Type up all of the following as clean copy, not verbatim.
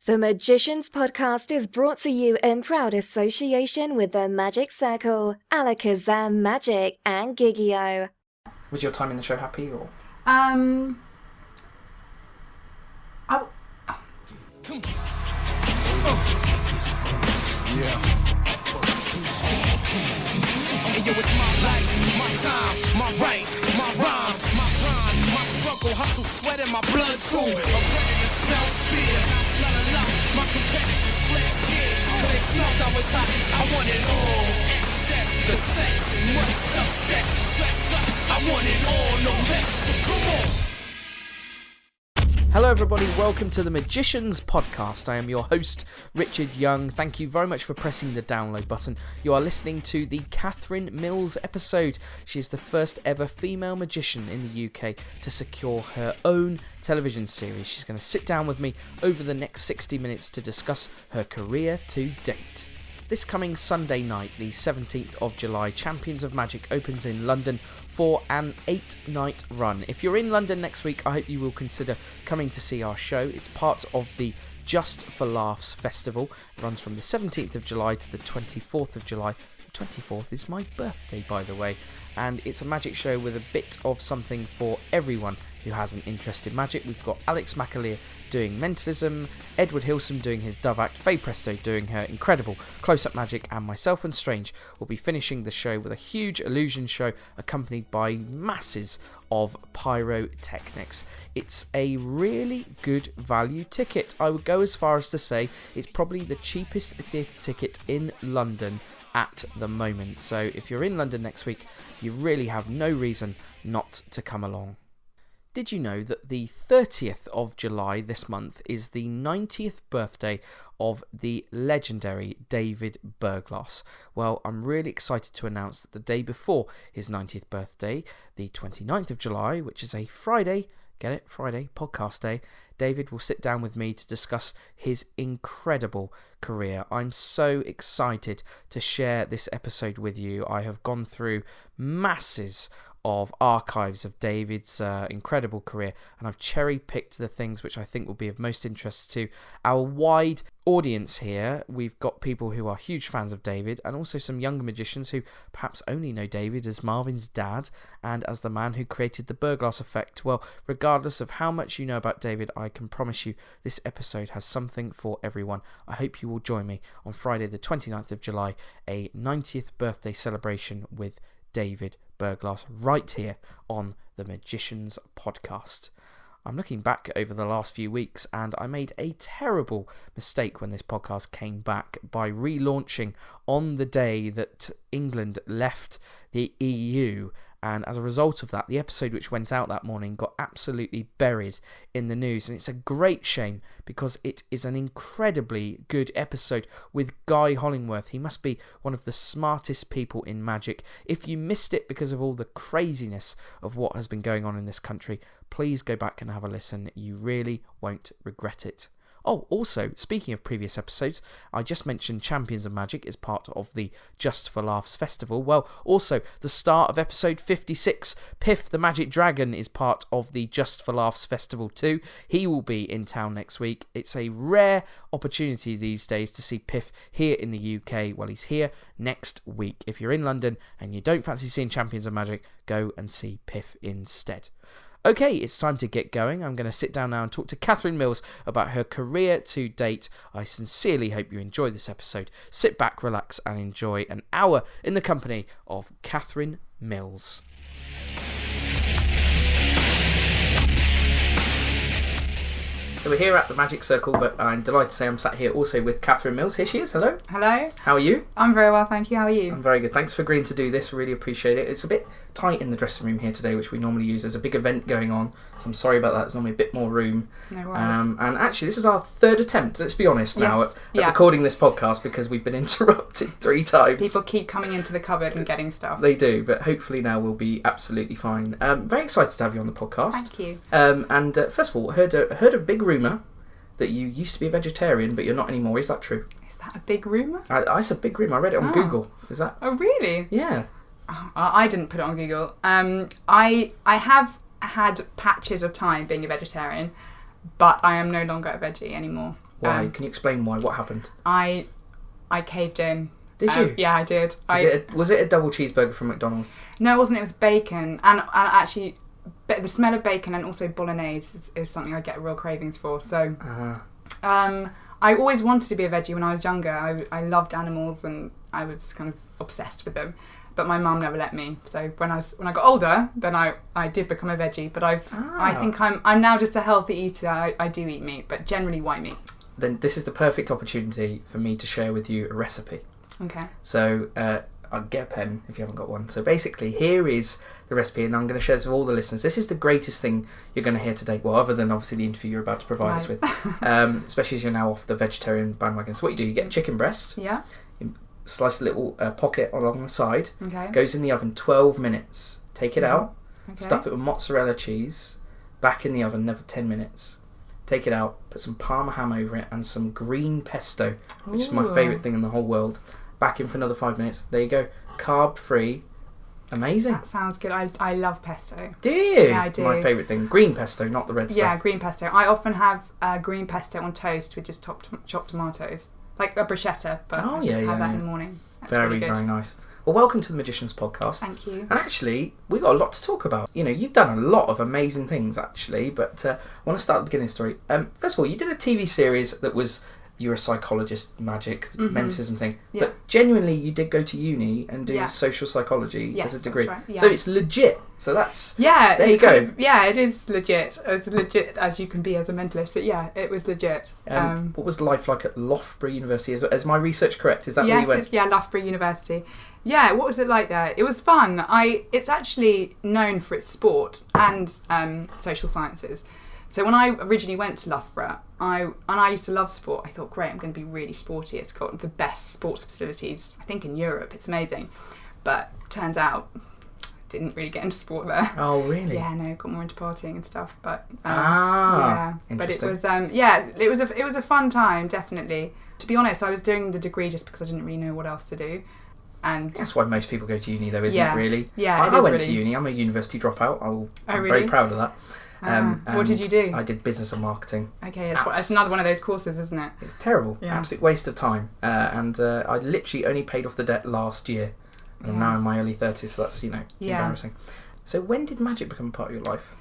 The Magicians Podcast is brought to you in proud association with the Magic Circle, Alakazam Magic, and Gigio. Was your time in the show happy, or? Hey, yo, it's my life, my time, my rights, my rhymes, my grind, my struggle, hustle, sweat in my blood too. I'm ready to smell fear, I smell a lot. My competitors flex here, cause they smelled I was hot. I want it all, excess, the sex, much success, stress us. I want it all, no less, so come on. Hello everybody, welcome to the Magicians Podcast. I am your host, Richard Young. Thank you very much for pressing the download button. You are listening to the Katherine Mills episode. She is the first ever female magician in the UK to secure her own television series. She's going to sit down with me over the next 60 minutes to discuss her career to date. This coming Sunday night, the 17th of July, Champions of Magic opens in London for an 8-night run. If you're in London next week, I hope you will consider coming to see our show. It's part of the Just for Laughs festival. It runs from the 17th of July to the 24th of July. The 24th is my birthday, by the way, and it's a magic show with a bit of something for everyone who has an interest in magic. We've got Alex McAleer doing mentalism, Edward Hilsom doing his Dove Act, Faye Presto doing her incredible close-up magic, and myself and Strange will be finishing the show with a huge illusion show accompanied by masses of pyrotechnics. It's a really good value ticket. I would go as far as to say it's probably the cheapest theatre ticket in London at the moment. So if you're in London next week, you really have no reason not to come along. Did you know that the 30th of July this month is the 90th birthday of the legendary David Berglas? Well, I'm really excited to announce that the day before his 90th birthday, the 29th of July, which is a Friday, get it? Friday, podcast day, David will sit down with me to discuss his incredible career. I'm so excited to share this episode with you. I have gone through masses of archives of David's incredible career, and I've cherry-picked the things which I think will be of most interest to our wide audience here. We've got people who are huge fans of David, and also some younger magicians who perhaps only know David as Marvin's dad and as the man who created the Berglas effect. Well, regardless of how much you know about David, I can promise you this episode has something for everyone. I hope you will join me on Friday the 29th of July, a 90th birthday celebration with David Berglas right here on the Magicians Podcast. I'm looking back over the last few weeks, and I made a terrible mistake when this podcast came back by relaunching on the day that England left the EU, and as a result of that, the episode which went out that morning got absolutely buried in the news, and it's a great shame because it is an incredibly good episode with Guy Hollingworth. He must be one of the smartest people in magic. If you missed it because of all the craziness of what has been going on in this country, please go back and have a listen. You really won't regret it. Oh, also, speaking of previous episodes, I just mentioned Champions of Magic is part of the Just for Laughs festival. Well, also, the start of episode 56, Piff the Magic Dragon is part of the Just for Laughs festival too. He will be in town next week. It's a rare opportunity these days to see Piff here in the UK. Well, he's here next week. If you're in London and you don't fancy seeing Champions of Magic, go and see Piff instead. Okay, it's time to get going. I'm going to sit down now and talk to Katherine Mills about her career to date. I sincerely hope you enjoy this episode. Sit back, relax, and enjoy an hour in the company of Katherine Mills. So we're here at the Magic Circle, but I'm delighted to say I'm sat here also with Katherine Mills. Here she is. Hello. Hello. How are you? I'm very well, thank you. How are you? I'm very good. Thanks for agreeing to do this. Really appreciate it. It's a bit tight in the dressing room here today, which we normally use. There's a big event going on, so I'm sorry about that. There's normally a bit more room. No worries. And actually, this is our third attempt, let's be honest now, at recording this podcast because we've been interrupted 3 times. People keep coming into the cupboard and getting stuff. They do, but hopefully now we'll be absolutely fine. Very excited to have you on the podcast. Thank you. And first of all, heard a big rumour that you used to be a vegetarian, but you're not anymore. Is that true? Is that a big rumour? It's a big rumour. I read it on Google. Is that? Oh, really? Yeah. Oh, I didn't put it on Google. I have had patches of time being a vegetarian, but I am no longer a veggie anymore. Why? Can you explain why? What happened? I caved in. Did you? Yeah, I did. Was it a double cheeseburger from McDonald's? No, it wasn't. It was bacon, and actually, the smell of bacon and also bolognese is something I get real cravings for. So, I always wanted to be a veggie when I was younger. I loved animals and I was kind of obsessed with them, but my mum never let me. So when I got older, then I did become a veggie. But I think I'm now just a healthy eater. I do eat meat, but generally white meat. Then this is the perfect opportunity for me to share with you a recipe. Okay. So I'll get a pen if you haven't got one. So basically, here is the recipe, and I'm going to share this with all the listeners. This is the greatest thing you're going to hear today. Well, other than obviously the interview you're about to provide us with, especially as you're now off the vegetarian bandwagon. So what you do, you get a chicken breast. Yeah. You slice a little pocket along the side. Okay. Goes in the oven 12 minutes. Take it out. Okay. Stuff it with mozzarella cheese. Back in the oven another 10 minutes. Take it out. Put some Parma ham over it and some green pesto, which is my favourite thing in the whole world. Back in for another 5 minutes. There you go. Carb free. Amazing. That sounds good. I love pesto. Do you? Yeah, I do. My favourite thing. Green pesto, not the red stuff. Yeah, green pesto. I often have green pesto on toast with just chopped tomatoes. Like a bruschetta, but I just have that in the morning. That's really good. Very nice. Well, welcome to the Magicians Podcast. Thank you. And actually, we've got a lot to talk about. You know, you've done a lot of amazing things, actually, but I want to start at the beginning story. First of all, you did a TV series that was... You're a psychologist, magic, mentism thing. Yeah. But genuinely, you did go to uni and do social psychology as a degree. That's right. Yeah. So it's legit. So that's... Yeah. There you go. It is legit. As legit as you can be as a mentalist. But yeah, it was legit. What was life like at Loughborough University? Is my research correct? Is that where you went? Yes, Loughborough University. Yeah, what was it like there? It was fun. It's actually known for its sport and social sciences. So when I originally went to Loughborough, I used to love sport. I thought, great, I'm going to be really sporty. It's got the best sports facilities, I think, in Europe. It's amazing. But turns out, didn't really get into sport there. Oh, really? Yeah, no, got more into partying and stuff. But but it was it was a fun time, definitely. To be honest, I was doing the degree just because I didn't really know what else to do. And that's why most people go to uni, though, isn't it? Really? Yeah, I went to uni. I'm a university dropout. I'm very proud of that. What did you do? I did business and marketing. Okay, it's another one of those courses, isn't it? It's terrible. Yeah. Absolute waste of time. And I literally only paid off the debt last year. And I'm now in my early 30s, so that's, embarrassing. So when did magic become part of your life?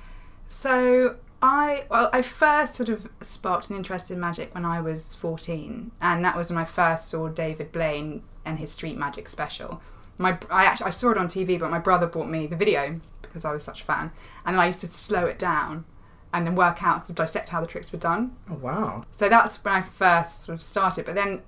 So I first sort of sparked an interest in magic when I was 14. And that was when I first saw David Blaine and his Street Magic special. I saw it on TV, but my brother bought me the video because I was such a fan, and then I used to slow it down and then work out, sort of dissect how the tricks were done. Oh wow. So that's when I first sort of started, but then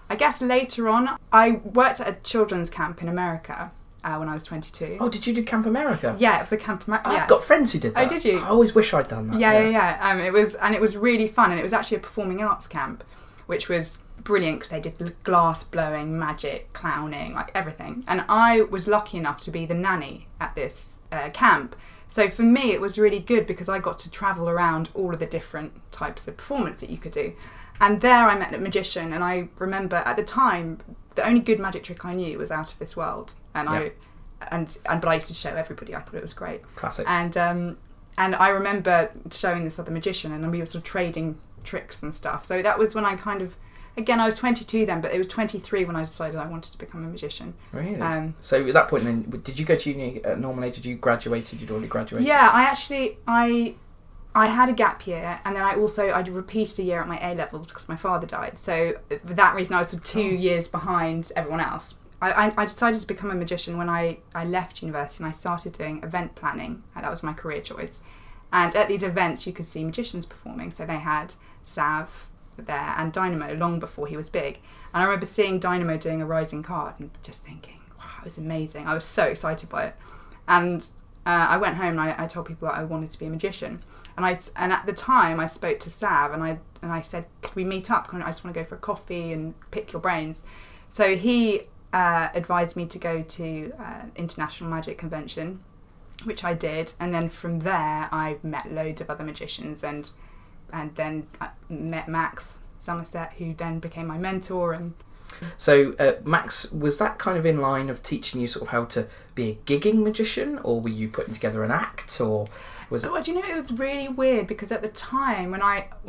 I guess later on I worked at a children's camp in America when I was 22. Oh, did you do Camp America? Yeah, it was a Camp America. I've got friends who did that. Oh, did you? I always wish I'd done that. Yeah. It was really fun, and it was actually a performing arts camp, which was brilliant because they did glass blowing, magic, clowning, like everything. And I was lucky enough to be the nanny at this camp. So for me, it was really good because I got to travel around all of the different types of performance that you could do. And there I met a magician, and I remember at the time the only good magic trick I knew was Out of This World, but I used to show everybody. I thought it was great. Classic. And I remember showing this other magician, and we were sort of trading tricks and stuff. So that was when I kind of, again, I was 22 then, but it was 23 when I decided I wanted to become a magician. Really? So at that point then, did you go to uni at normal age? Did you graduate? You'd already graduated? Yeah, I had a gap year, and then I repeated a year at my A-levels because my father died. So for that reason, I was sort of 2 years behind everyone else. I decided to become a magician when I left university, and I started doing event planning, and that was my career choice. And at these events, you could see magicians performing. So they had Sav there and Dynamo long before he was big. And I remember seeing Dynamo doing a rising card and just thinking, wow, it was amazing. I was so excited by it. And I went home and I told people that I wanted to be a magician. And at the time I spoke to Sav and I said, could we meet up? I just want to go for a coffee and pick your brains. So he advised me to go to International Magic Convention, which I did. And then from there I met loads of other magicians and then I met Max Somerset, who then became my mentor. And so Max, was that kind of in line of teaching you sort of how to be a gigging magician, or were you putting together an act? Or Well, do you know, it was really weird because at the time when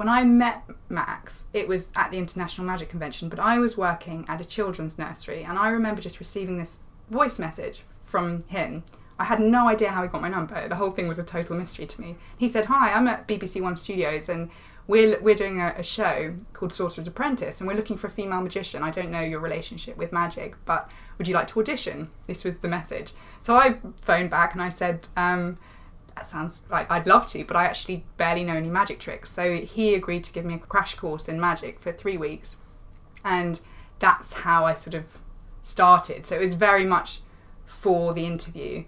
I met Max, it was at the International Magic Convention, but I was working at a children's nursery, and I remember just receiving this voice message from him. I had no idea how he got my number. The whole thing was a total mystery to me. He said, "Hi, I'm at BBC One Studios, and we're doing a show called Sorcerer's Apprentice, and we're looking for a female magician. I don't know your relationship with magic, but would you like to audition?" This was the message. So I phoned back and I said, that sounds like I'd love to, but I actually barely know any magic tricks. So he agreed to give me a crash course in magic for 3 weeks. And that's how I sort of started. So it was very much for the interview.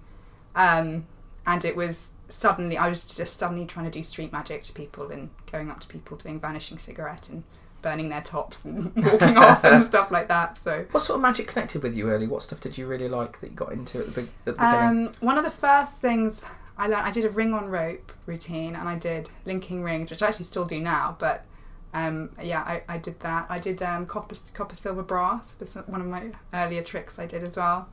And it was I was just suddenly trying to do street magic to people and going up to people doing vanishing cigarette and burning their tops and walking off and stuff like that. So what sort of magic connected with you early? What stuff did you really like that you got into at the beginning? One of the first things I learned, I did a ring on rope routine, and I did linking rings, which I actually still do now, but I did that. I did copper silver brass was one of my earlier tricks I did as well.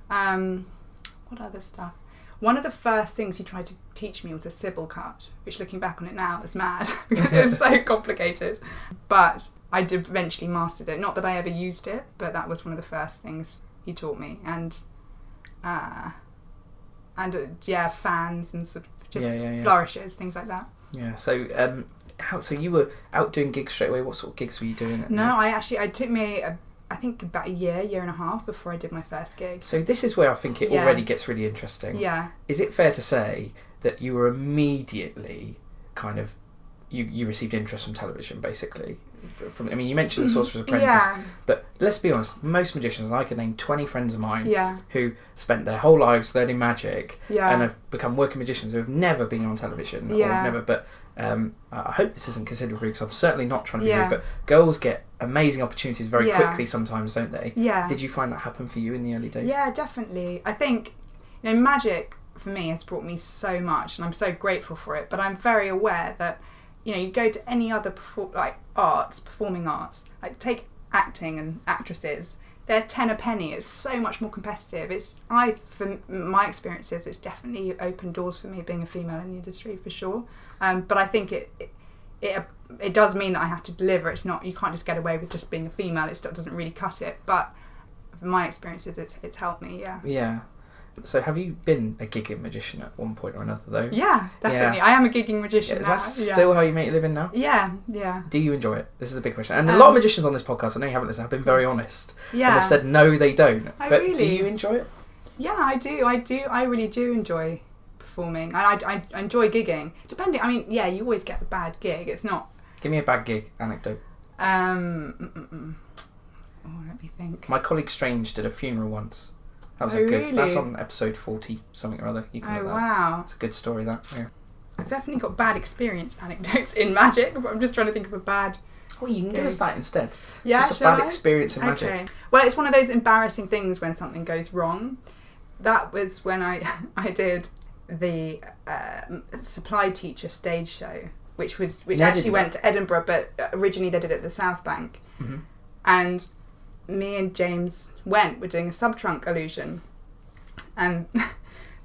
What other stuff? One of the first things he tried to teach me was a Sybil cut, which looking back on it now is mad because it was so complicated. But I did eventually mastered it. Not that I ever used it, but that was one of the first things he taught me. And fans and sort of just flourishes, things like that. Yeah. So so you were out doing gigs straight away. What sort of gigs were you doing? No, it took me I think about a year and a half before I did my first gig. So this is where I think it already gets really interesting. Yeah. Is it fair to say that you were immediately kind of you received interest from television, basically? I mean, you mentioned the Sorcerer's Apprentice, but let's be honest, most magicians, I could name 20 friends of mine who spent their whole lives learning magic and have become working magicians who have never been on television or have never. But I hope this isn't considered rude, because I'm certainly not trying to be rude, but girls get amazing opportunities very quickly sometimes, don't they? Yeah. Did you find that happen for you in the early days? Yeah, definitely. I think, magic for me has brought me so much, and I'm so grateful for it, but I'm very aware that, you go to any other performing arts, like take acting and actresses, they're 10 a penny. It's so much more competitive. From my experiences, it's definitely opened doors for me being a female in the industry for sure. But I think it does mean that I have to deliver. It's not, you can't just get away with just being a female. It doesn't really cut it. But from my experiences, it's helped me. Yeah. Yeah. So have you been a gigging magician at one point or another, though? Yeah, definitely. I am a gigging magician now. That's still how you make your living now? Yeah. Do you enjoy it? This is a big question. And a lot of magicians on this podcast, I know you haven't listened, have been very honest. Yeah. And have said no, they don't. But really? Do you enjoy it? Yeah, I do. I really do enjoy performing. I enjoy gigging. Depending, you always get a bad gig. It's not... Give me a bad gig anecdote. Let me think. My colleague Strange did a funeral once. That was good. Really? That's on episode 40 something or other. You can look that. Wow. It's a good story, that. Yeah. I've definitely got bad experience anecdotes in magic, but I'm just trying to think of a bad... Well, you can give us that instead. Yeah, it's a bad experience in magic. Okay. Well, it's one of those embarrassing things when something goes wrong. That was when I did the supply teacher stage show, which actually went to Edinburgh, but originally they did it at the South Bank. Mm-hmm. And me and James we're doing a sub-trunk illusion, and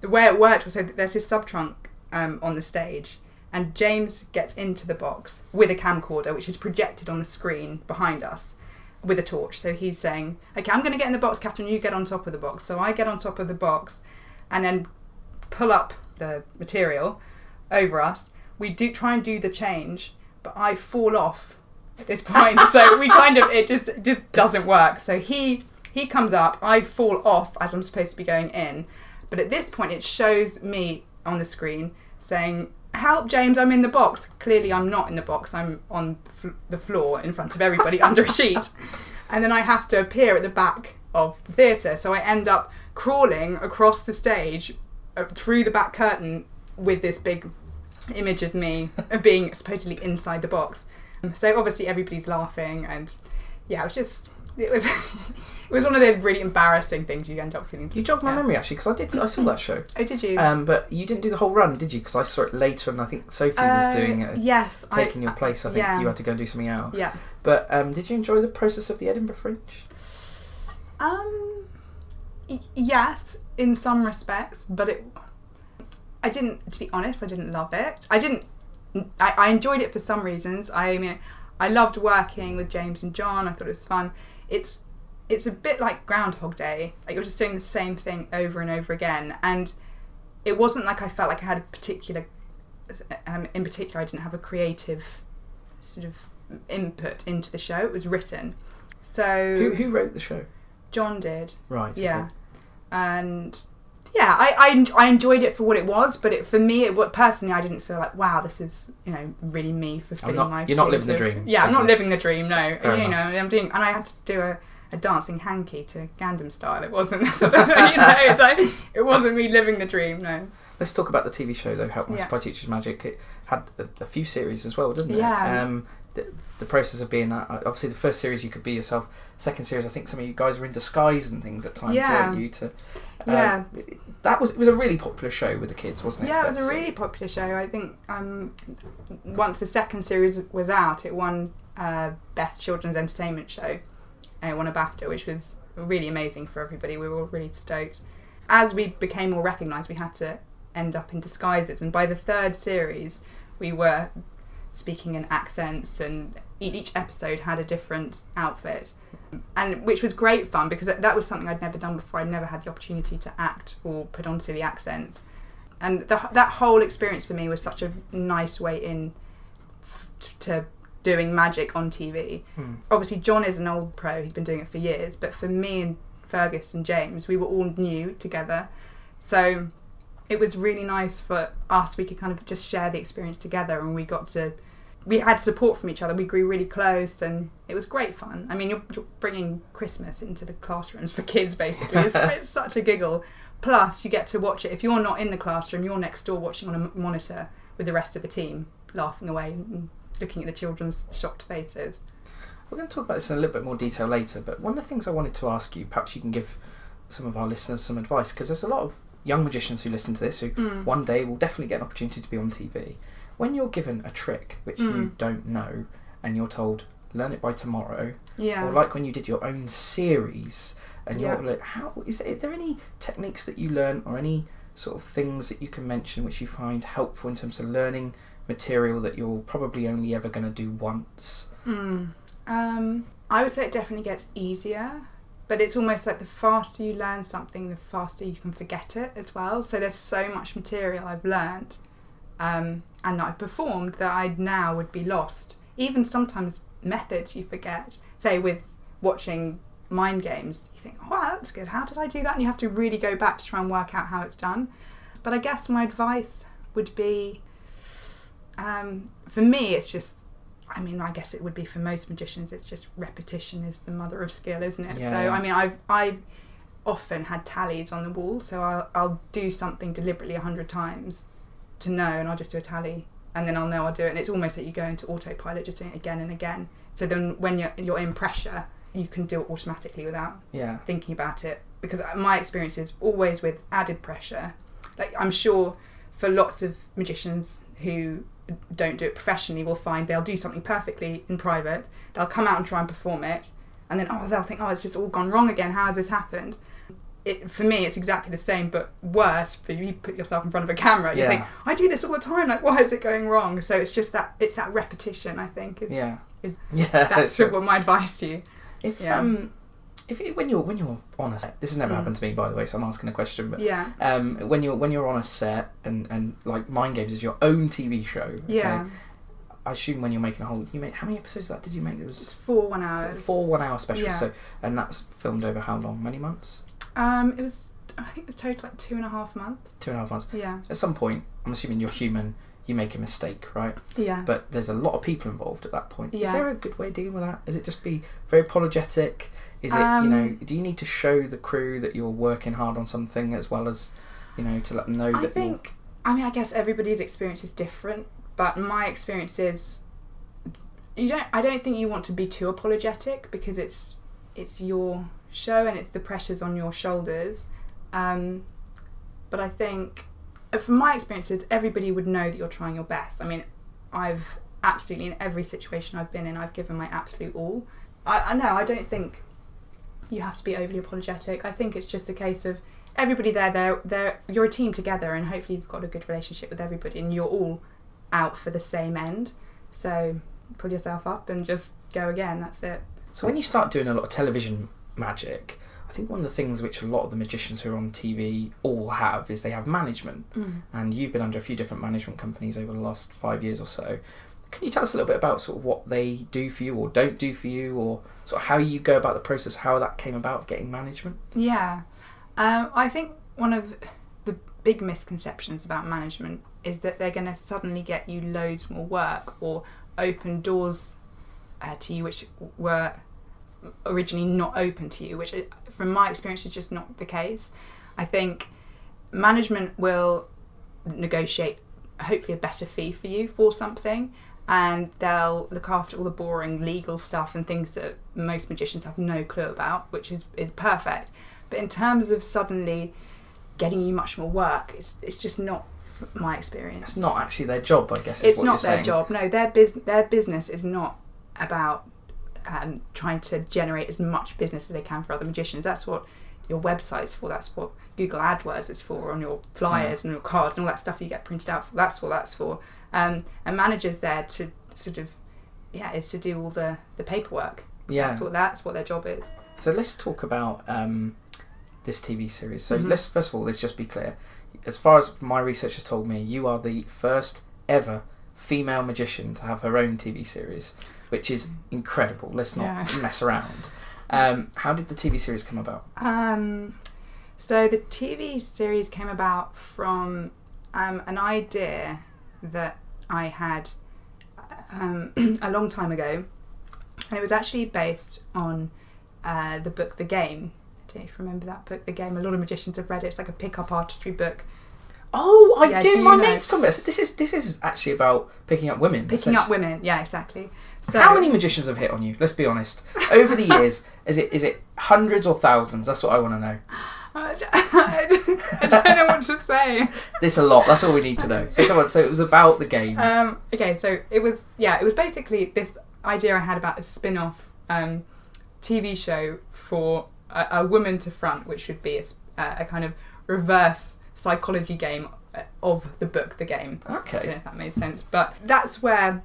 the way it worked was, so there's this sub-trunk on the stage, and James gets into the box with a camcorder, which is projected on the screen behind us with a torch. So he's saying, okay, I'm going to get in the box, Katherine, you get on top of the box. So I get on top of the box and then pull up the material over us. We do try and do the change, but I fall off at this point. So it just doesn't work. So he comes up, I fall off as I'm supposed to be going in. But at this point, it shows me on the screen saying, help, James, I'm in the box. Clearly, I'm not in the box. I'm on the floor in front of everybody under a sheet. And then I have to appear at the back of the theatre. So I end up crawling across the stage through the back curtain with this big image of me being supposedly inside the box. So obviously everybody's laughing, and yeah, it was one of those really embarrassing things you end up feeling. You jogged my memory, actually, because I saw that show. Oh, did you? But you didn't do the whole run, did you? Because I saw it later, and I think Sophie was doing it. Yes, taking your place. I think you had to go and do something else. Yeah. But did you enjoy the process of the Edinburgh Fringe? Yes, in some respects, but to be honest, I didn't love it. I enjoyed it for some reasons. I mean, I loved working with James and John. I thought it was fun. It's a bit like Groundhog Day. Like, you're just doing the same thing over and over again. And it wasn't like I felt like I had a particular, in particular, I didn't have a creative sort of input into the show. It was written. So Who wrote the show? John did. Right. Yeah. Okay. And yeah, I enjoyed it for what it was, but for me, personally, I didn't feel like, wow, this is, really me fulfilling my. You're not living the dream. Yeah, I'm not living the dream. No, Fair enough. I'm doing, and I had to do a dancing hanky to Gandam style. It wasn't, it wasn't me living the dream. No. Let's talk about the TV show though. Help My Supply Teacher's Magic. It had a few series as well, didn't it? Yeah. The process of being that, obviously the first series you could be yourself. Second series, I think some of you guys were in disguise and things at times, weren't you? It was a really popular show with the kids, wasn't it? Yeah, it was a really popular show. I think once the second series was out, it won Best Children's Entertainment Show. It won a BAFTA, which was really amazing for everybody. We were all really stoked. As we became more recognised, we had to end up in disguises, and by the third series, we were speaking in accents, and each episode had a different outfit, and which was great fun because that was something I'd never done before. I'd never had the opportunity to act or put on silly accents, and that whole experience for me was such a nice way in to doing magic on TV. Obviously John is an old pro, he's been doing it for years, but for me and Fergus and James, we were all new together, so it was really nice for us. We could kind of just share the experience together, and we had support from each other. We grew really close, and it was great fun. I mean, you're bringing Christmas into the classrooms for kids, basically. It's such a giggle. Plus, you get to watch it. If you're not in the classroom, you're next door watching on a monitor with the rest of the team, laughing away and looking at the children's shocked faces. We're going to talk about this in a little bit more detail later, but one of the things I wanted to ask you, perhaps you can give some of our listeners some advice, because there's a lot of young magicians who listen to this who one day will definitely get an opportunity to be on TV. When you're given a trick which you don't know and you're told, learn it by tomorrow, or like when you did your own series and you're like, is there any techniques that you learn or any sort of things that you can mention which you find helpful in terms of learning material that you're probably only ever going to do once? I would say it definitely gets easier, but it's almost like the faster you learn something, the faster you can forget it as well. So there's so much material I've learned and that I've performed that I now would be lost. Even sometimes methods you forget. Say with watching mind games, you think, oh wow, that's good, how did I do that? And you have to really go back to try and work out how it's done. But I guess my advice would be, for me, it's just, I mean, I guess it would be for most magicians, it's just repetition is the mother of skill, isn't it? Yeah. So, I mean, I've often had tallies on the wall, so I'll do something deliberately 100 times to know, and I'll just do a tally, and then I'll know I'll do it. And it's almost like you go into autopilot, just doing it again and again. So then when you're in pressure, you can do it automatically without thinking about it. Because my experience is always with added pressure. Like, I'm sure for lots of magicians who don't do it professionally will find they'll do something perfectly in private, they'll come out and try and perform it, and then they'll think, it's just all gone wrong again, how has this happened? For me, it's exactly the same, but worse. For you put yourself in front of a camera, you think, I do this all the time, like, why is it going wrong? So it's just that repetition, I think, that's what my advice to you. When you're on a set, this has never happened to me, by the way, so I'm asking a question, but when you're on a set and like Mind Games is your own TV show, I assume when you're making how many episodes of that did you make? It was 4 1 hours. 4 1 hour specials. So, and that's filmed over how long? Many months? I think it was total like 2.5 months. 2.5 months. Yeah. At some point, I'm assuming you're human. You make a mistake, right? Yeah. But there's a lot of people involved at that point. Yeah. Is there a good way of dealing with that? Is it just be very apologetic? Is it, do you need to show the crew that you're working hard on something as well as, to let them know that I guess everybody's experience is different, but my experience is, I don't think you want to be too apologetic because it's your show and it's the pressures on your shoulders. But I think, from my experiences, everybody would know that you're trying your best. I mean, I've absolutely, in every situation I've been in, I've given my absolute all. I don't think you have to be overly apologetic. I think it's just a case of everybody there, you're a team together, and hopefully you've got a good relationship with everybody, and you're all out for the same end. So pull yourself up and just go again. That's it. So when you start doing a lot of television magic, I think one of the things which a lot of the magicians who are on TV all have is they have management. And you've been under a few different management companies over the last 5 years or so. Can you tell us a little bit about sort of what they do for you or don't do for you, or sort of how you go about the process, how that came about of getting management? Yeah. I think one of the big misconceptions about management is that they're going to suddenly get you loads more work or open doors to you which were originally not open to you, which from my experience is just not the case. I think management will negotiate hopefully a better fee for you for something, and they'll look after all the boring legal stuff and things that most magicians have no clue about, which is perfect. But in terms of suddenly getting you much more work, it's just not my experience. It's not actually their job, I guess. It's what not you're their saying. job. No, their business is not about trying to generate as much business as they can for other magicians. That's what your website's for. That's what Google AdWords is for, on your flyers and your cards and all that stuff you get printed out for. That's what that's for. And managers there to sort of, is to do all the paperwork. Yeah. That's what their job is. So let's talk about this TV series. So let's first of all, let's just be clear. As far as my research has told me, you are the first ever female magician to have her own TV series, which is incredible. Let's not mess around. How did the TV series come about? So the TV series came about from an idea that I had a long time ago, and it was actually based on the book The Game. I don't know if you remember that book, The Game. A lot of magicians have read it. It's like a pick-up artistry book. Oh, I do. My know? name's Thomas. This is actually about picking up women. Picking up women, yeah, exactly. So, how many magicians have hit on you? Let's be honest. Over the years, is it hundreds or thousands? That's what I want to know. I don't know what to say. This a lot. That's all we need to know. So come on. So it was about The Game. Okay, so it was basically this idea I had about a spin-off TV show for a woman to front, which would be a kind of reverse psychology game of the book The Game. Okay. I don't know if that made sense, but that's where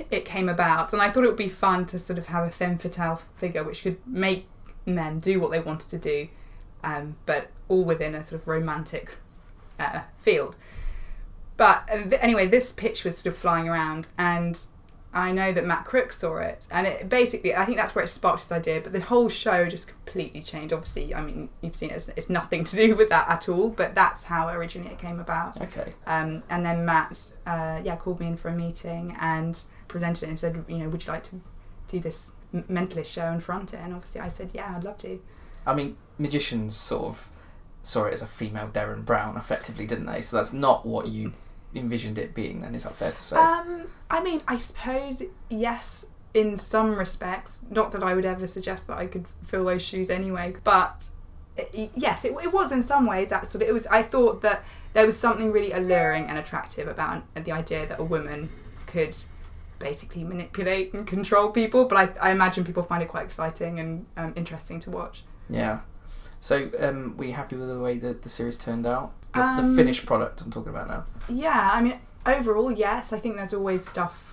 it came about, and I thought it would be fun to sort of have a femme fatale figure which could make men do what they wanted to do, but all within a sort of romantic field. But anyway, this pitch was sort of flying around, and I know that Matt Crook saw it, and it basically, I think that's where it sparked this idea, but the whole show just completely changed. Obviously, I mean, you've seen it, it's nothing to do with that at all, but that's how originally it came about. Okay. And then Matt called me in for a meeting and presented it and said, would you like to do this mentalist show and front it? And obviously I said, yeah, I'd love to. I mean, magicians sort of saw it as a female Derren Brown, effectively, didn't they? So that's not what you envisioned it being then, is that fair to say? I mean, I suppose yes, in some respects. Not that I would ever suggest that I could fill those shoes anyway, but yes, it was in some ways. Absolutely, it was. I thought that there was something really alluring and attractive about the idea that a woman could basically manipulate and control people, but I imagine people find it quite exciting and interesting to watch. Yeah. So were you happy with the way that the series turned out? The finished product I'm talking about now. Yeah, I mean, overall, yes. I think there's always stuff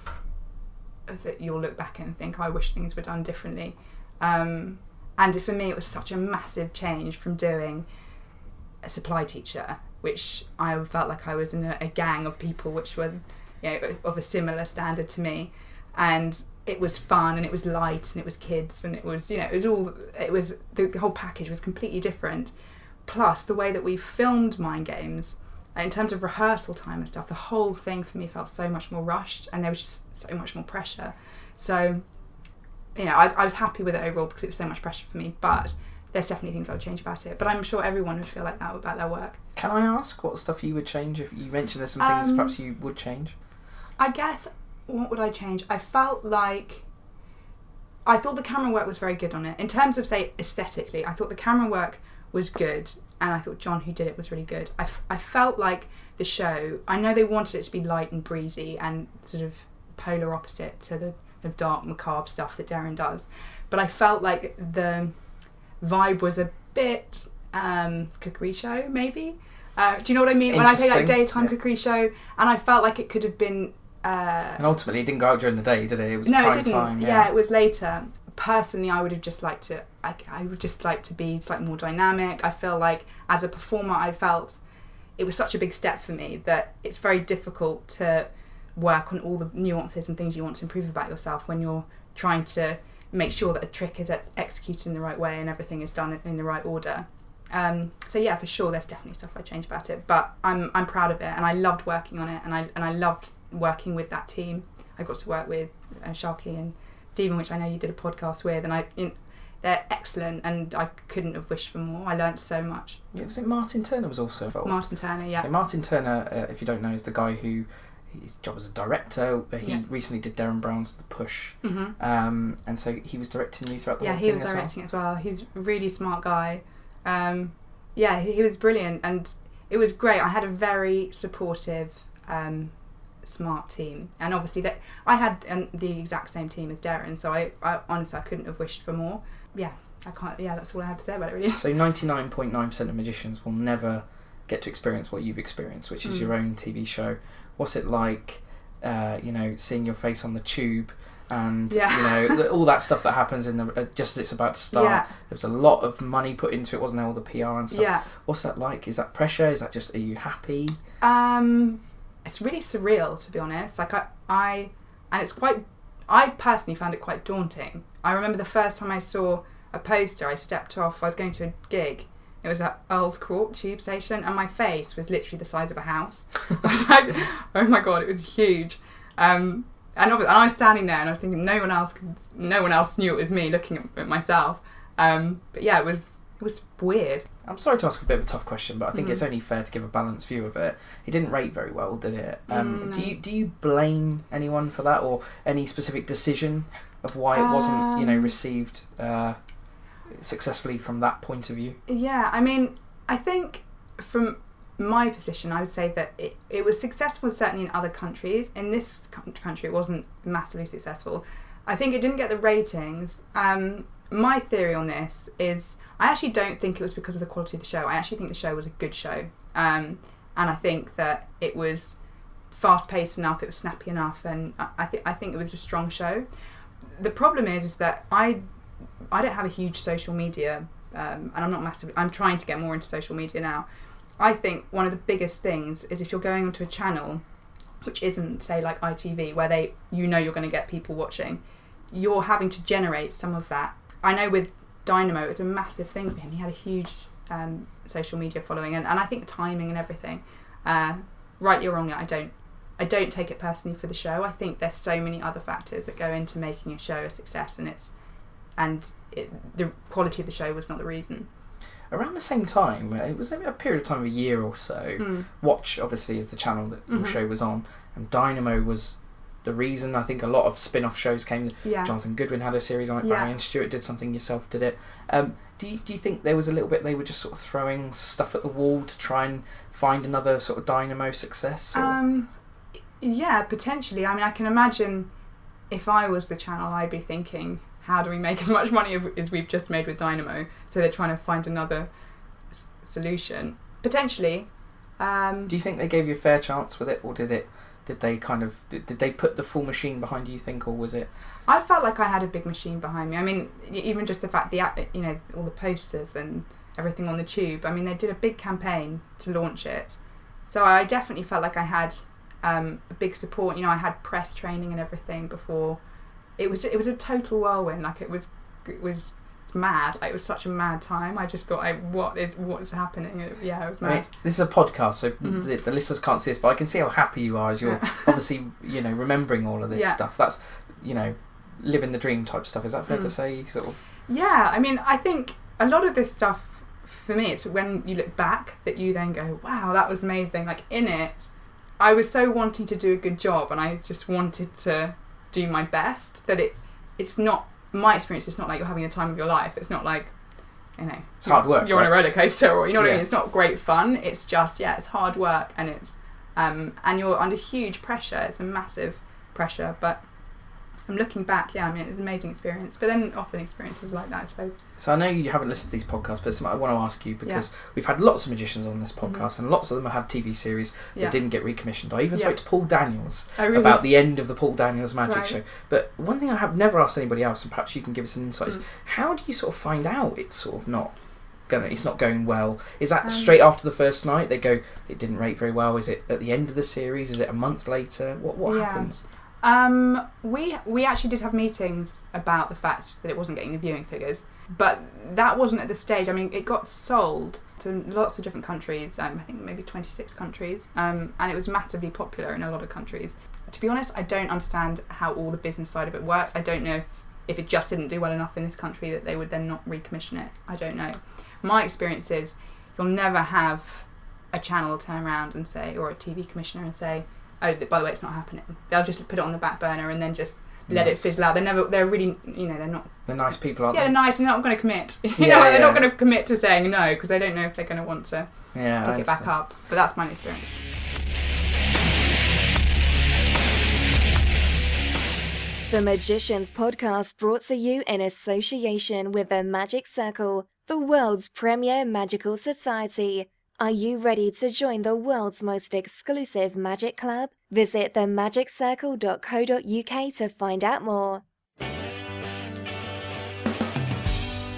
that you'll look back and think, I wish things were done differently. And for me, it was such a massive change from doing a supply teacher, which I felt like I was in a gang of people which were, of a similar standard to me. And it was fun, and it was light, and it was kids, and it was, the whole package was completely different. Plus, the way that we filmed Mind Games, in terms of rehearsal time and stuff, the whole thing for me felt so much more rushed, and there was just so much more pressure. So, I was happy with it overall because it was so much pressure for me, but there's definitely things I would change about it. But I'm sure everyone would feel like that about their work. Can I ask what stuff you would change? If you mentioned there's some things perhaps you would change? I guess, what would I change? I thought the camera work was very good on it. In terms of, say, aesthetically, I thought the camera work was good, and I thought John, who did it, was really good. I felt like the show, I know they wanted it to be light and breezy and sort of polar opposite to the dark, macabre stuff that Derren does, but I felt like the vibe was a bit cookery show, maybe. Do you know what I mean? When I say like daytime cookery show, and I felt like it could have been. And ultimately, it didn't go out during the day, did it? It was no, prime it didn't. time. Yeah, it was later. Personally, I would have just liked to. I would just like to be slightly more dynamic. I feel like as a performer, I felt it was such a big step for me that it's very difficult to work on all the nuances and things you want to improve about yourself when you're trying to make sure that a trick is executed in the right way and everything is done in the right order. So yeah, for sure, there's definitely stuff I change about it, but I'm proud of it, and I loved working on it, and I loved working with that team. I got to work with Sharky and Stephen, which I know you did a podcast with, and they're excellent, and I couldn't have wished for more. I learned so much. Yeah, was it Martin Turner was also involved? Martin Turner, yeah. So Martin Turner, if you don't know, is the guy who his job as a director. He recently did Derren Brown's The Push, and so he was directing you throughout the whole thing. Yeah, he was directing as well. He's a really smart guy. Yeah, he was brilliant, and it was great. I had a very supportive, smart team, and obviously that I had the exact same team as Derren, so I honestly I couldn't have wished for more. Yeah, I can't. Yeah, that's all I have to say about it, really. So 99.9% of magicians will never get to experience what you've experienced, which is your own TV show. What's it like, seeing your face on the tube? And all that stuff that happens in the just as it's about to start. Yeah. There was a lot of money put into it, wasn't there? All the PR and stuff. Yeah. What's that like? Is that pressure? Is that just? Are you happy? It's really surreal, to be honest. Like I personally found it quite daunting. I remember the first time I saw a poster, I stepped off. I was going to a gig. It was at Earl's Court tube station, and my face was literally the size of a house. I was like, oh my god, it was huge. And I was standing there, and I was thinking no one else knew it was me looking at myself. But yeah, it was weird. I'm sorry to ask a bit of a tough question, but I think it's only fair to give a balanced view of it. It didn't rate very well, did it? No. Do you blame anyone for that, or any specific decision of why it wasn't received successfully from that point of view? Yeah, I mean, I think from my position, I would say that it was successful certainly in other countries. In this country, it wasn't massively successful. I think it didn't get the ratings. My theory on this is I actually don't think it was because of the quality of the show. I actually think the show was a good show. And I think that it was fast-paced enough, it was snappy enough, and I think it was a strong show. The problem is that I don't have a huge social media, and I'm trying to get more into social media now. I think one of the biggest things is if you're going onto a channel which isn't, say, like ITV, where you're going to get people watching, you're having to generate some of that. I know with Dynamo, it was a massive thing for him. He had a huge social media following, and I think timing and everything. Rightly or wrongly, I don't take it personally for the show. I think there's so many other factors that go into making a show a success, and the quality of the show was not the reason. Around the same time, it was a period of time of a year or so. Watch, obviously, is the channel that your show was on, and Dynamo was the reason. I think a lot of spin-off shows came. Yeah. Jonathan Goodwin had a series on it. Barry and Stewart did something. Yourself did it. Do you think there was a little bit they were just sort of throwing stuff at the wall to try and find another sort of Dynamo success? Or? Yeah, potentially. I mean, I can imagine if I was the channel, I'd be thinking, how do we make as much money as we've just made with Dynamo? So they're trying to find another solution. Potentially. Do you think they gave you a fair chance with it, or did they put the full machine behind you, you think, or was it? I felt like I had a big machine behind me. I mean, even just the fact all the posters and everything on the tube. I mean, they did a big campaign to launch it, so I definitely felt like I had a big support. I had press training and everything before. It was a total whirlwind. Like it was mad. Like it was such a mad time. I just thought, what is happening? It was mad. I mean, this is a podcast, so the listeners can't see this, but I can see how happy you are as you're obviously remembering all of this stuff. That's living the dream type stuff. Is that fair to say? Sort of. Yeah, I mean, I think a lot of this stuff for me, it's when you look back that you then go, wow, that was amazing. Like in it, I was so wanting to do a good job, and I just wanted to do my best. That it's not. My experience, it's not like you're having a time of your life. It's not like, it's hard work. You're on a roller coaster, or what I mean. It's not great fun. It's just it's hard work, and it's and you're under huge pressure. It's a massive pressure, but I'm looking back, yeah, I mean, it was an amazing experience. But then often experiences like that, I suppose. So I know you haven't listened to these podcasts, but I want to ask you, because we've had lots of magicians on this podcast, and lots of them have had TV series that didn't get recommissioned. I even spoke to Paul Daniels about the end of the Paul Daniels Magic Show. But one thing I have never asked anybody else, and perhaps you can give us an insight, is how do you sort of find out it's sort of not going well? Is that straight after the first night they go, it didn't rate very well? Is it at the end of the series? Is it a month later? What happens? We actually did have meetings about the fact that it wasn't getting the viewing figures, but that wasn't at the stage. I mean, it got sold to lots of different countries, I think maybe 26 countries, and it was massively popular in a lot of countries. To be honest, I don't understand how all the business side of it works. I don't know if it just didn't do well enough in this country that they would then not recommission it. I don't know. My experience is you'll never have a channel turn around and say, or a TV commissioner and say, oh, by the way, it's not happening. They'll just put it on the back burner and then just let it fizzle out. They're really, they're not... They're nice people, aren't they? Yeah, they're nice, and they're not going to commit. They're not going to commit to saying no, because they don't know if they're going to want to pick it back up. But that's my experience. The Magicians Podcast brought to you in association with the Magic Circle, the world's premier magical society. Are you ready to join the world's most exclusive magic club? Visit themagiccircle.co.uk to find out more.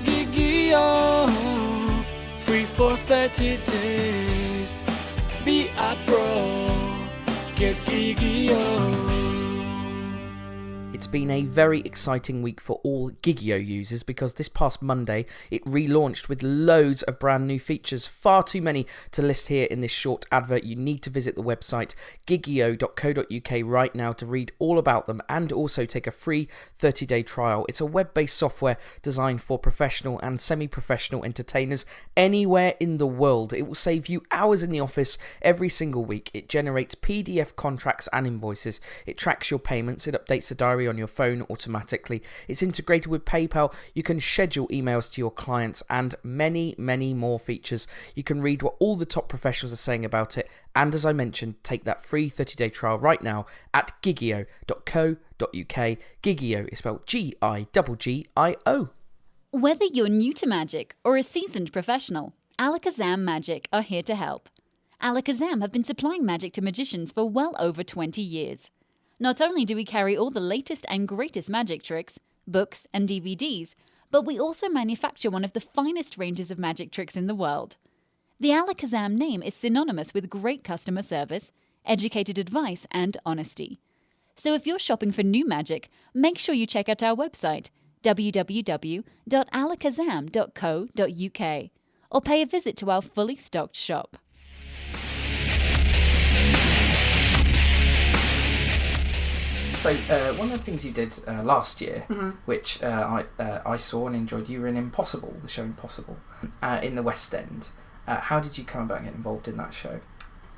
Gigi-O, free for 30 days. Be a pro, get Gigi-O. It's been a very exciting week for all Gigi-O users, because this past Monday it relaunched with loads of brand new features, far too many to list here in this short advert. You need to visit the website gigio.co.uk right now to read all about them, and also take a free 30-day trial. It's a web-based software designed for professional and semi-professional entertainers anywhere in the world. It will save you hours in the office every single week. It generates PDF contracts and invoices. It tracks your payments. It updates the diary on your phone automatically. It's integrated with PayPal. You can schedule emails to your clients, and many, many more features. You can read what all the top professionals are saying about it, and as I mentioned, take that free 30-day trial right now at gigio.co.uk. Gigio is spelled Gigio. Whether you're new to magic or a seasoned professional, Alakazam Magic are here to help. Alakazam have been supplying magic to magicians for well over 20 years. Not only do we carry all the latest and greatest magic tricks, books and DVDs, but we also manufacture one of the finest ranges of magic tricks in the world. The Alakazam name is synonymous with great customer service, educated advice and honesty. So if you're shopping for new magic, make sure you check out our website www.alakazam.co.uk or pay a visit to our fully stocked shop. So one of the things you did last year, which I saw and enjoyed, you were in Impossible, the show Impossible, in the West End. How did you come about getting involved in that show?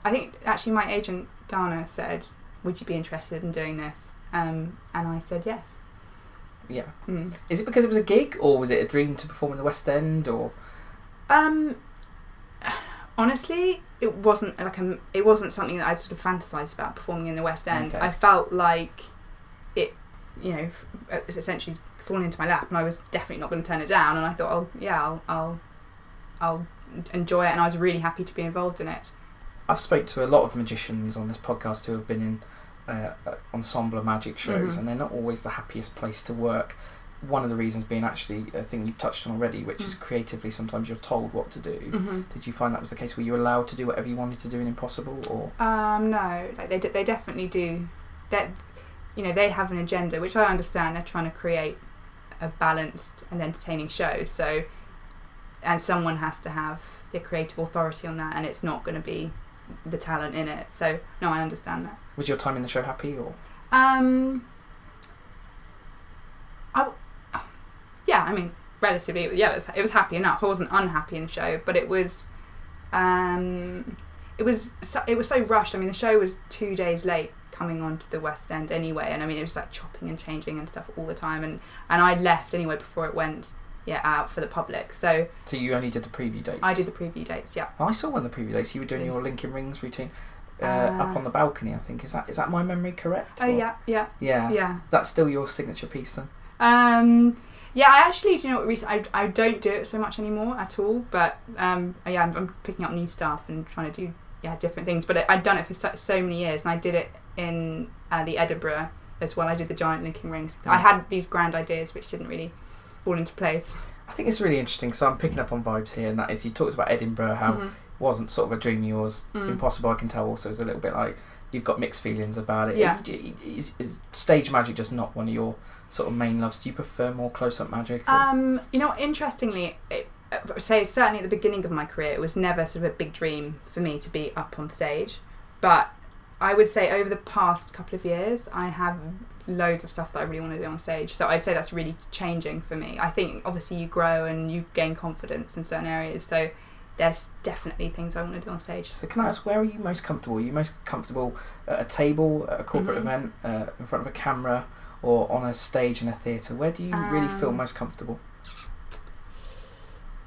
I think actually my agent Dana said, would you be interested in doing this? And I said yes. Yeah. Is it because it was a gig, or was it a dream to perform in the West End, or? Honestly, it wasn't it wasn't something that I'd sort of fantasised about, performing in the West End. Okay. I felt like it, it's essentially fallen into my lap, and I was definitely not going to turn it down. And I thought, I'll enjoy it, and I was really happy to be involved in it. I've spoke to a lot of magicians on this podcast who have been in ensemble magic shows, and they're not always the happiest place to work. One of the reasons being actually a thing you've touched on already, which is creatively sometimes you're told what to do. Did you find that was the case? Were you allowed to do whatever you wanted to do in Impossible, or? No, like they definitely do. That they have an agenda, which I understand. They're trying to create a balanced and entertaining show. So, and someone has to have the creative authority on that, and it's not going to be the talent in it. So, no, I understand that. Was your time in the show happy, or? Yeah, I mean, relatively, it was happy enough. I wasn't unhappy in the show, but it was so rushed. I mean, the show was 2 days late coming onto the West End anyway, and I mean, it was like chopping and changing and stuff all the time, and I left anyway before it went out for the public. So you only did the preview dates? I did the preview dates, yeah. I saw one of the preview dates. You were doing your Linking Rings routine. up on the balcony, I think. Is that my memory correct? Oh, or? Yeah. That's still your signature piece then? Yeah, I actually, do you know what, recently, I don't do it so much anymore at all, but I'm picking up new stuff and trying to do different things, but I'd done it for so many years, and I did it in the Edinburgh as well. I did the giant linking rings. I had these grand ideas which didn't really fall into place. I think it's really interesting, so I'm picking up on vibes here, and that is, you talked about Edinburgh, how it wasn't sort of a dream of yours. Impossible, I can tell, also is a little bit like you've got mixed feelings about it. Yeah. Is stage magic just not one of your sort of main loves? Do you prefer more close-up magic? Or? You know, interestingly, certainly at the beginning of my career, it was never sort of a big dream for me to be up on stage, but I would say over the past couple of years, I have loads of stuff that I really want to do on stage. So I'd say that's really changing for me. I think obviously you grow and you gain confidence in certain areas. So there's definitely things I want to do on stage. So can I ask, where are you most comfortable? Are you most comfortable at a table, at a corporate event, in front of a camera, or on a stage in a theatre? Where do you really feel most comfortable?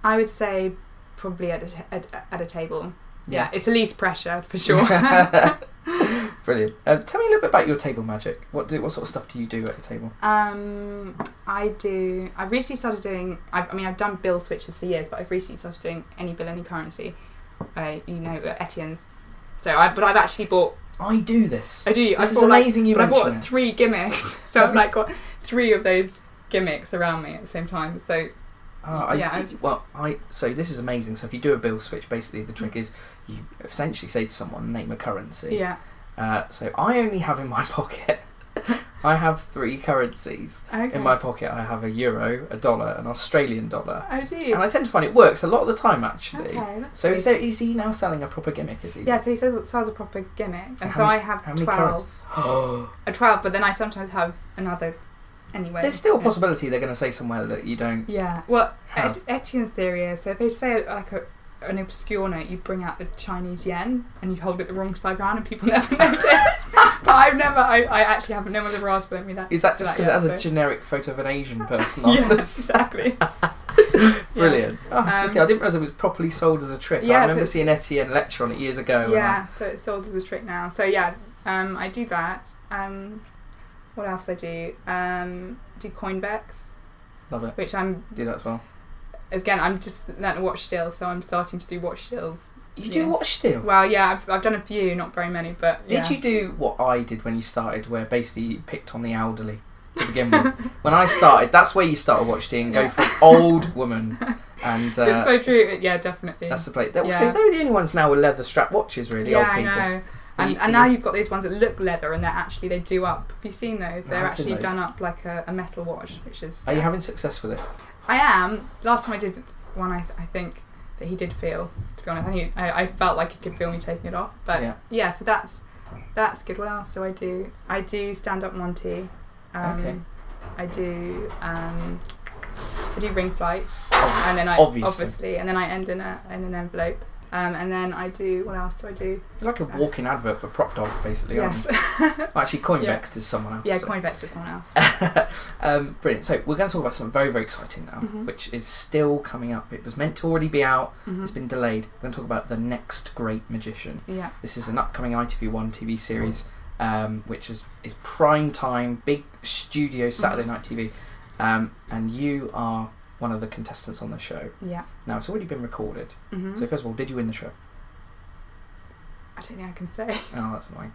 I would say probably at a table. Yeah, it's the least pressure for sure. Brilliant. Tell me a little bit about your table magic. What sort of stuff do you do at the table? I've recently started doing. I've done bill switches for years, but I've recently started doing any bill, any currency. Etienne's. But I've actually bought. I do this. I do. This is amazing. You mentioned it. I mentioned bought 3 gimmicks, so I've got 3 of those gimmicks around me at the same time. So. So this is amazing. So if you do a bill switch, basically the trick is you essentially say to someone, name a currency. Yeah. So I only have in my pocket, I have 3 currencies in my pocket. I have a euro, a dollar, an Australian dollar. Oh, do you? And I tend to find it works a lot of the time, actually. Okay, that's so good. is he now selling a proper gimmick? Is he? Yeah, so he sells a proper gimmick, and I have how many 12. 12, but then I sometimes have another. Anyway, there's still a possibility they're going to say somewhere that you don't. Yeah, well, Etienne's theory is, so if they say like an obscure note, you bring out the Chinese yen and you hold it the wrong side round and people never notice. But I actually haven't. No one's ever asked me that. Is that just because it has a generic photo of an Asian person on Yes, exactly. Brilliant. I didn't realise it was properly sold as a trick. I remember seeing Etienne lecture on it years ago. Yeah, so it's sold as a trick now. So yeah, I do that. What else I do? Do convex. Love it. Which do that as well. Again, I'm just learning to watch still, so I'm starting to do watch stills. You do watch still? Well, yeah, I've done a few, not very many, but Did you do what I did when you started, where basically you picked on the elderly to begin with? When I started, that's where you start a watch still and go for an old woman. And it's so true. Yeah, definitely. That's the plate. They're the only ones now with leather strap watches, really. Yeah, old people. I know. And now you've got these ones that look leather and they do up. Have you seen those? They're actually done up like a metal watch, which is... Are you having success with it? I am. Last time I did one, I think that he did feel, to be honest. I felt like he could feel me taking it off. But yeah, so that's good. What else do I do? I do stand-up Monty. Okay. I do ring flight. And then obviously. And then I end in an envelope. And then I do, what else do I do? You're like a walking advert for Prop Dog, basically, yes. aren't you? Actually, Coinvex is someone else. Yeah, Coinvex is someone else. Brilliant. So we're going to talk about something very, very exciting now, which is still coming up. It was meant to already be out. It's been delayed. We're going to talk about The Next Great Magician. Yeah. This is an upcoming ITV1 TV series, which is prime time, big studio Saturday night TV. And you are one of the contestants on the show. Yeah. Now, it's already been recorded. So first of all, did you win the show? I don't think I can say. Oh, that's annoying.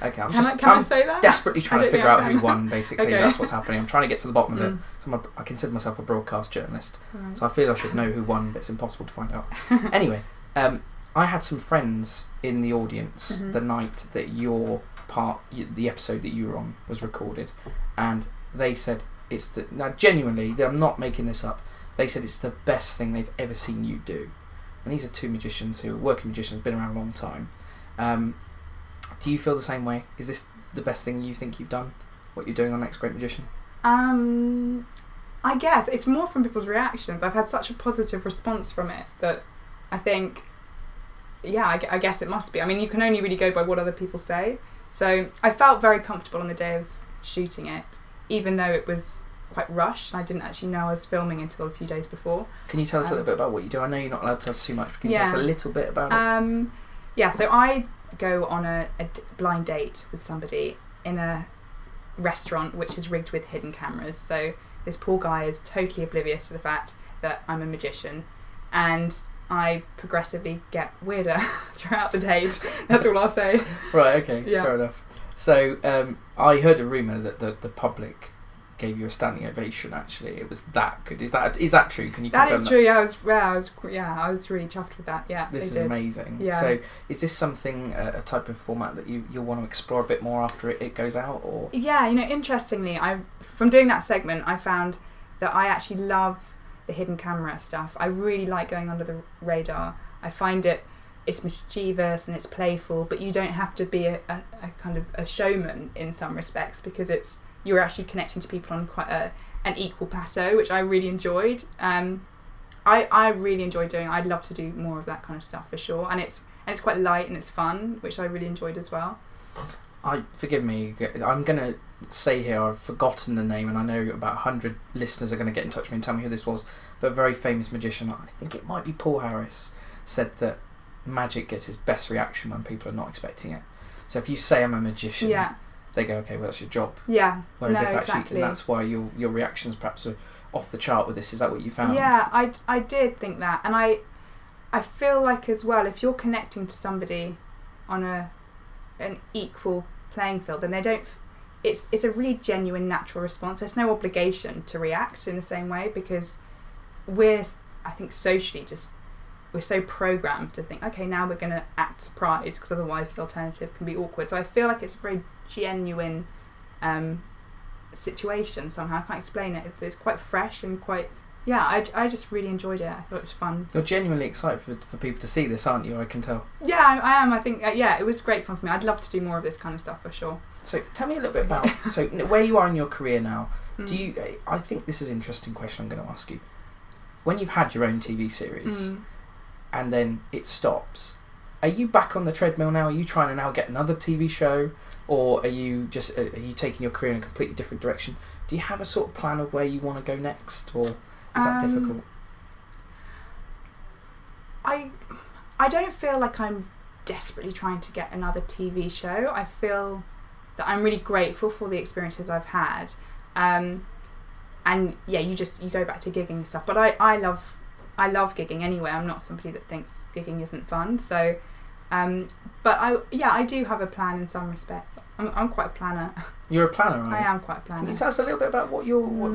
Okay, Can I say that? Desperately trying to figure out who won, basically. Okay. That's what's happening. I'm trying to get to the bottom of it. So I consider myself a broadcast journalist. Right. So I feel I should know who won, but it's impossible to find out. Anyway, I had some friends in the audience the night that the episode that you were on was recorded. And they said, now genuinely, I'm not making this up, they said it's the best thing they've ever seen you do. And these are 2 magicians who are working magicians, been around a long time. Do you feel the same way? Is this the best thing you think you've done, what you're doing on Next Great Magician? I guess it's more from people's reactions. I've had such a positive response from it that I think, I guess it must be. I mean, you can only really go by what other people say. So I felt very comfortable on the day of shooting it, even though it was quite rushed. I didn't actually know I was filming until a few days before. Can you tell us a little bit about what you do? I know you're not allowed to tell us too much, but can you tell us a little bit about it? So I go on a blind date with somebody in a restaurant which is rigged with hidden cameras. So this poor guy is totally oblivious to the fact that I'm a magician, and I progressively get weirder throughout the date. That's all I'll say. Right, okay, Yeah. fair enough. So I heard a rumour that the public gave you a standing ovation. Actually, it was that good. Is that true? Can you That confirm is true. Yeah, I was really chuffed with that. Yeah, This is they did. amazing. Yeah. So is this something, a type of format that you'll want to explore a bit more after it goes out, or? Yeah, interestingly, from doing that segment, I found that I actually love the hidden camera stuff. I really like going under the radar. I find it's mischievous and it's playful, but you don't have to be a kind of a showman in some respects, because you're actually connecting to people on quite an equal plateau, which I really enjoyed. I really enjoyed doing. I'd love to do more of that kind of stuff for sure, and it's quite light and it's fun, which I really enjoyed as well. Forgive me, I'm going to say here I've forgotten the name, and I know about 100 listeners are going to get in touch with me and tell me who this was, but a very famous magician, I think it might be Paul Harris, said that magic gets its best reaction when people are not expecting it. So if you say I'm a magician, they go, okay, well, that's your job. Yeah. Whereas no, if actually, exactly. and that's why your reactions perhaps are off the chart with this. Is that what you found? Yeah, I did think that, and I feel like as well, if you're connecting to somebody on an equal playing field, then they don't. It's a really genuine, natural response. There's no obligation to react in the same way, because I think socially we're so programmed to think, okay, now we're going to act surprised, because otherwise the alternative can be awkward. So I feel like it's a very genuine situation somehow. I can't explain it. It's quite fresh and quite... Yeah, I just really enjoyed it. I thought it was fun. You're genuinely excited for people to see this, aren't you? I can tell. Yeah, I am. I think, it was great fun for me. I'd love to do more of this kind of stuff for sure. So tell me a little bit about where you are in your career now. Do you? I think this is an interesting question I'm going to ask you. When you've had your own TV series and then it stops, are you back on the treadmill now? Are you trying to now get another TV show, or are you taking your career in a completely different direction? Do you have a sort of plan of where you want to go next, or is that difficult? I don't feel like I'm desperately trying to get another TV show. I feel that I'm really grateful for the experiences I've had, and yeah, you go back to gigging and stuff. But I love gigging anyway. I'm not somebody that thinks gigging isn't fun. So, but I do have a plan in some respects. I'm quite a planner. You're a planner, right? I am quite a planner. Can you tell us a little bit about what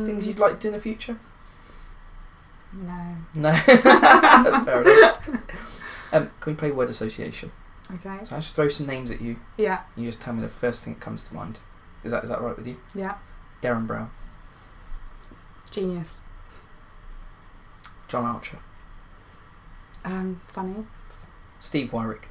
things you'd like to do in the future? No. Fair enough. Can we play word association? Okay. So I just throw some names at you. Yeah. You just tell me the first thing that comes to mind. Is that right with you? Yeah. Darren Brown. Genius. John Archer. Funny. Steve Warwick.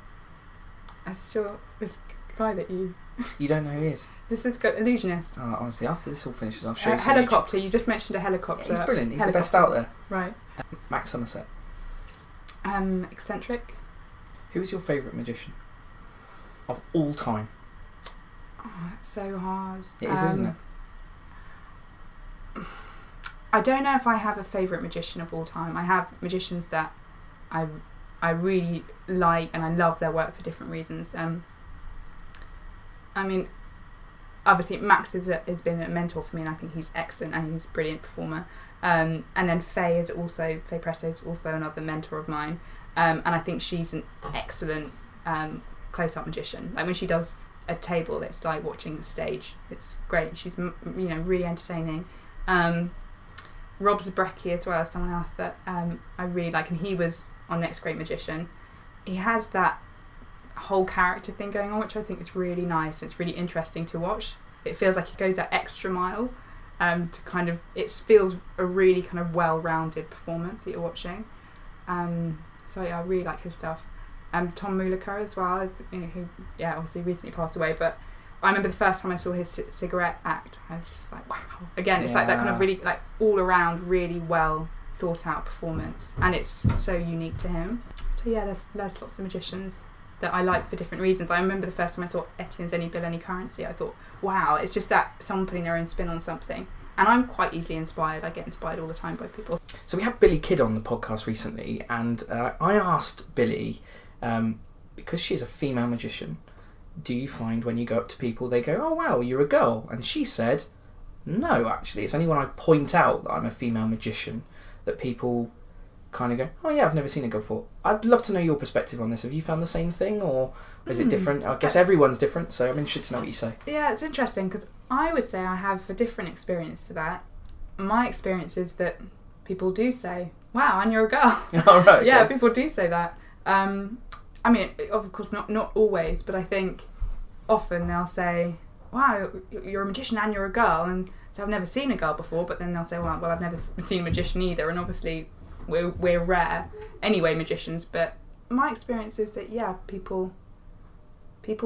This guy that you... You don't know who he is? This illusionist. Honestly, after this all finishes, I'll show you. Helicopter. You just mentioned a helicopter. Yeah, he's brilliant. He's the best out there. Right. Max Somerset. Eccentric. Who is your favourite magician of all time? Oh, that's so hard. It is, isn't it? I don't know if I have a favourite magician of all time. I have magicians that I really like, and I love their work for different reasons. I mean, obviously Max has been a mentor for me, and I think he's excellent and he's a brilliant performer. And then Faye Presto is also another mentor of mine, and I think she's an excellent close-up magician. Like when she does a table, it's like watching the stage. It's great. She's really entertaining. Rob Zabrecki as well as someone else that I really like, and he was on Next Great Magician. He has that whole character thing going on, which I think is really nice. It's really interesting to watch. It feels like he goes that extra mile it feels a really kind of well-rounded performance that you're watching. So yeah, I really like his stuff. Tom Mulliker as well, who obviously recently passed away, but I remember the first time I saw his cigarette act, I was just like, wow. Again, it's like that kind of really like all around really well thought out performance, and it's so unique to him. So yeah, there's lots of magicians that I like for different reasons. I remember the first time I saw Etienne's Any Bill Any Currency, I thought, wow, it's just that someone putting their own spin on something. And I'm quite easily inspired. I get inspired all the time by people. So we had Billy Kidd on the podcast recently, and I asked Billy because she's a female magician, do you find when you go up to people, they go, "Oh wow, you're a girl," and she said, "No, actually, it's only when I point out that I'm a female magician that people kind of go, "Oh yeah, I've never seen a girl before." I'd love to know your perspective on this. Have you found the same thing, or is it different? I guess everyone's different, so I'm interested to know what you say. Yeah, it's interesting because I would say I have a different experience to that. My experience is that people do say, "Wow, and you're a girl." All right. Yeah, okay. people do say that. I mean, of course, not always, but I think often they'll say, "Wow, you're a magician and you're a girl," and so I've never seen a girl before. But then they'll say, "Well, I've never seen a magician either," and obviously we're rare anyway, magicians. But my experience is that people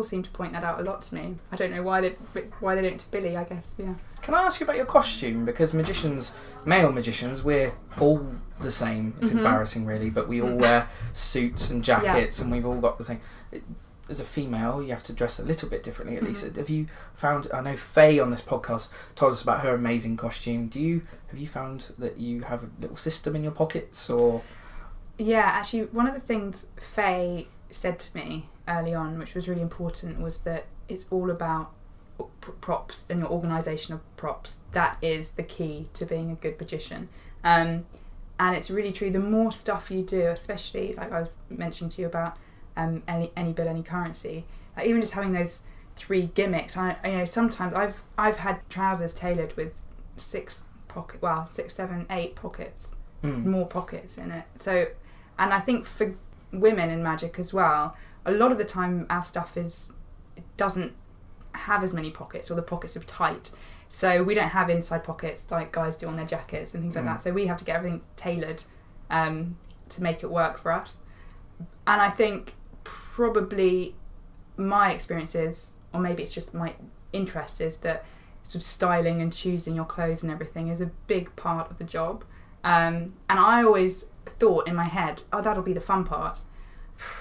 seem to point that out a lot to me. I don't know why they don't to Billy. I guess yeah. Can I ask you about your costume? Because magicians, male magicians, we're all the same. It's embarrassing, really, but we all wear suits and jackets, and we've all got the same. As a female, you have to dress a little bit differently, at least. Have you found? I know Faye on this podcast told us about her amazing costume. Have you found that you have a little system in your pockets, or? Yeah, actually, one of the things Faye said to me early on, which was really important, was that it's all about props and your organisation of props. That is the key to being a good magician. And it's really true. The more stuff you do, especially like I was mentioning to you about any bill, any currency, even just having those 3 gimmicks. Sometimes I've had trousers tailored with 6, 7, 8 pockets, more pockets in it. So, and I think for women in magic as well, a lot of the time our stuff doesn't have as many pockets, or the pockets are tight. So we don't have inside pockets like guys do on their jackets and things like that. So we have to get everything tailored to make it work for us. And I think probably my experience is, or maybe it's just my interest, is that sort of styling and choosing your clothes and everything is a big part of the job. And I always thought in my head, oh, that'll be the fun part.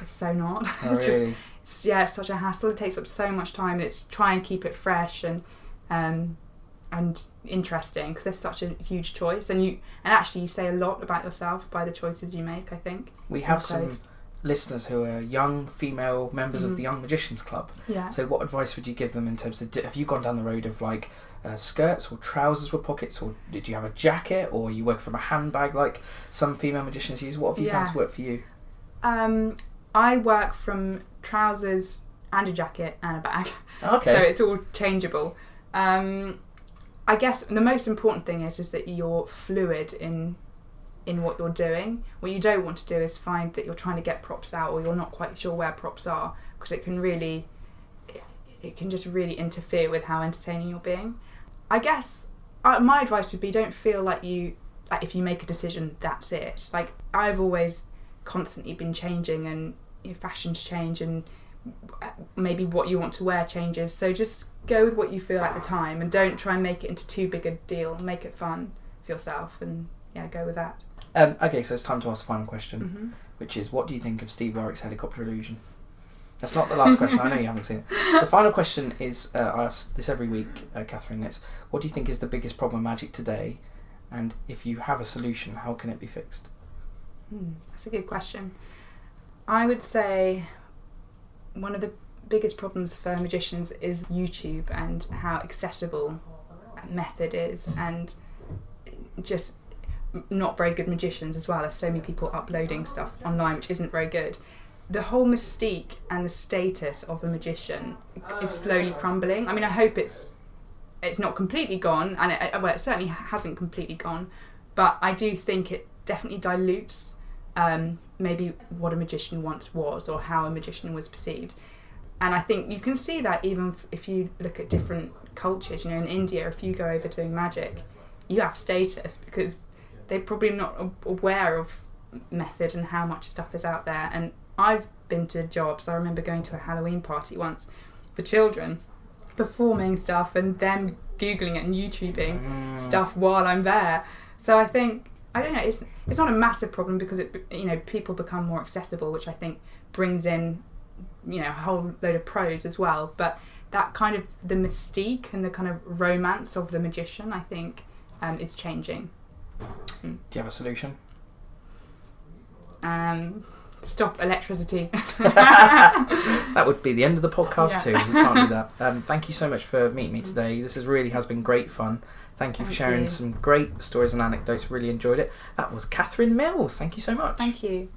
It's so not. Oh, it's really? it's such a hassle. It takes up so much time. It's try and keep it fresh and interesting, because there's such a huge choice, and actually you say a lot about yourself by the choices you make, I think. We have some listeners who are young female members of the Young Magicians Club. Yeah. So what advice would you give them in terms of, have you gone down the road of like skirts or trousers with pockets, or did you have a jacket, or you work from a handbag like some female magicians use? What have you found to work for you? I work from trousers and a jacket and a bag. Okay. So it's all changeable. I guess the most important thing is that you're fluid in what you're doing. What you don't want to do is find that you're trying to get props out, or you're not quite sure where props are, because it can just really interfere with how entertaining you're being. I guess my advice would be, don't feel like if you make a decision, that's it. Like, I've always constantly been changing, and fashions change, and maybe what you want to wear changes. So just go with what you feel at the time, and don't try and make it into too big a deal. Make it fun for yourself, and go with that. Okay, so it's time to ask the final question, which is, what do you think of Steve Warwick's helicopter illusion? That's not the last question. I know you haven't seen it. The final question is, I ask this every week, Katherine. It's, what do you think is the biggest problem of magic today, and if you have a solution, how can it be fixed? That's a good question. I would say one of the biggest problems for magicians is YouTube, and how accessible that method is, and just not very good magicians as well. There's so many people uploading stuff online which isn't very good. The whole mystique and the status of a magician is slowly crumbling. I mean, I hope it's not completely gone, and it certainly hasn't completely gone, but I do think it definitely dilutes maybe what a magician once was, or how a magician was perceived. And I think you can see that even if you look at different cultures. In India, if you go over doing magic, you have status, because they're probably not aware of method and how much stuff is out there. And I've been to jobs, I remember going to a Halloween party once for children, performing stuff, and them Googling it and YouTubing stuff while I'm there. So I think, I don't know, it's not a massive problem, because people become more accessible, which I think brings in a whole load of pros as well. But that kind of the mystique and the kind of romance of the magician, I think, is changing. Do you have a solution? stop electricity. That would be the end of the podcast too. We can't do that. Thank you so much for meeting me today. This has been great fun. Thank you for sharing some great stories and anecdotes. Really enjoyed it. That was Katherine Mills. Thank you so much. Thank you.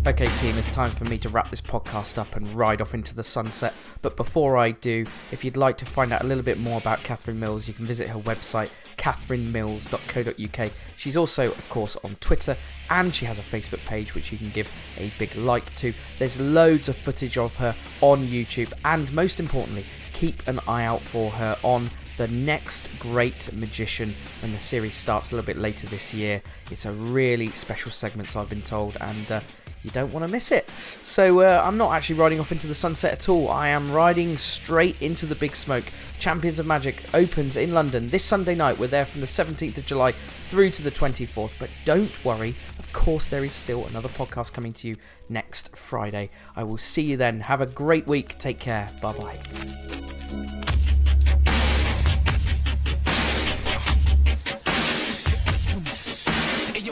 Okay team, it's time for me to wrap this podcast up and ride off into the sunset. But before I do, if you'd like to find out a little bit more about Katherine Mills, you can visit her website, katherinemills.co.uk. She's also, of course, on Twitter, and she has a Facebook page which you can give a big like to. There's loads of footage of her on YouTube, and most importantly, keep an eye out for her on the next Great Magician when the series starts a little bit later this year. It's a really special segment, so I've been told, and you don't want to miss it. So I'm not actually riding off into the sunset at all. I am riding straight into the big smoke. Champions of Magic opens in London this Sunday night. We're there from the 17th of July through to the 24th. But don't worry, of course there is still another podcast coming to you next Friday. I will see you then. Have a great week. Take care. Bye-bye.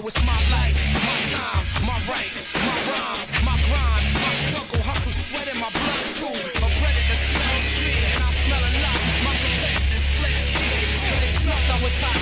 It's my life, my time, my rights, my rhymes, my grind, my struggle, hustle, sweat in my blood too. A predator smells fear, and I smell a lot. My competitors flake scared, but they smelt I was hot.